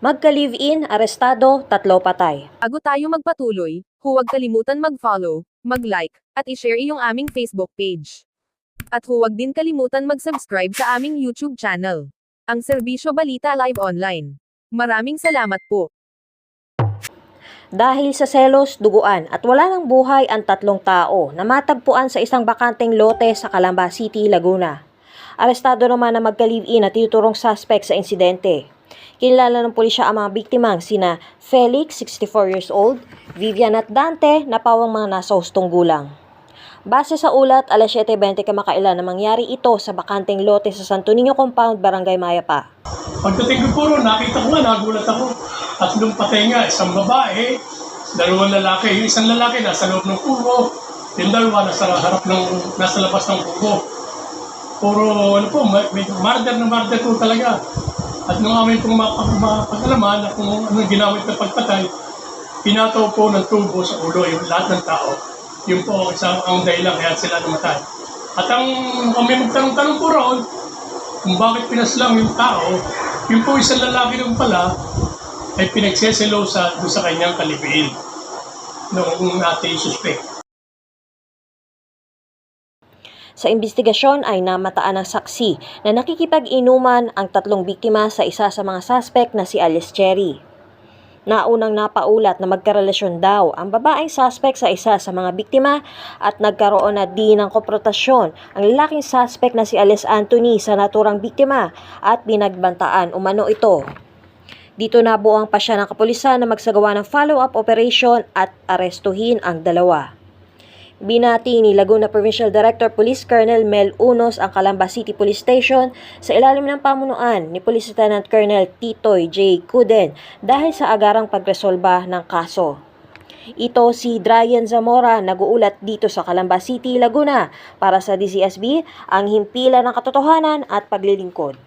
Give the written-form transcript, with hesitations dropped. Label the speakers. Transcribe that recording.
Speaker 1: Magka-live-in, arestado, 3 patay.
Speaker 2: Bago tayo magpatuloy, huwag kalimutan mag-follow, mag-like, at i-share iyong aming Facebook page. At huwag din kalimutan mag-subscribe sa aming YouTube channel, ang Serbisyo Balita Live Online. Maraming salamat po.
Speaker 1: Dahil sa selos, duguan at wala ng buhay ang 3 tao na matagpuan sa isang bakanteng lote sa Calamba City, Laguna. Arestado naman na magka-live-in at tinuturong suspect sa insidente. Kilala ng pulisya ang mga biktimang sina Felix, 64 years old, Vivian at Dante na pawang mga nasa hustong gulang. Base sa ulat, alas 7:20 kamakailan na mangyari ito sa bakanteng lote sa Santo Niño Compound, Barangay Mayapa.
Speaker 3: Pagdating ko po ron, nakita ko nga, nagulat ako. Tatlong patay nga, isang babae, 2 lalaki. Yung isang lalaki nasa loob ng kubo, yung 2 nasa labas ng kubo. Puro, murder po talaga. At nung amin pong mapag-alaman na kung anong ginamit na pagpatay, pinataw po ng tubo sa ulo yung lahat ng tao. Yun po ang dahilan kaya sila namatay. At kami magtanong-tanong po roon, kung bakit pinaslang yung tao, yung po isang lalaki nung pala, ay pinagseselosa doon sa kanyang kalibiin noong ating suspect.
Speaker 1: Sa investigasyon ay namataan ng saksi na nakikipag-inuman ang 3 biktima sa isa sa mga suspect na si Alice Cherry. Naunang napaulat na magkarelasyon daw ang babaeng suspect sa isa sa mga biktima at nagkaroon na din ng konfrontasyon ang lalaking suspect na si Alice Anthony sa naturang biktima at binagbantaan umano ito. Dito nabuo ang pasya ng kapulisan na magsagawa ng follow-up operation at arestuhin ang dalawa. Binati ni Laguna Provincial Director Police Colonel Mel Unos ang Calamba City Police Station sa ilalim ng pamunuan ni Police Lieutenant Colonel Titoy J. Cuden dahil sa agarang pagresolba ng kaso. Ito si Dryan Zamora, nag-uulat dito sa Calamba City, Laguna para sa DCSB, ang himpilan ng katotohanan at paglilingkod.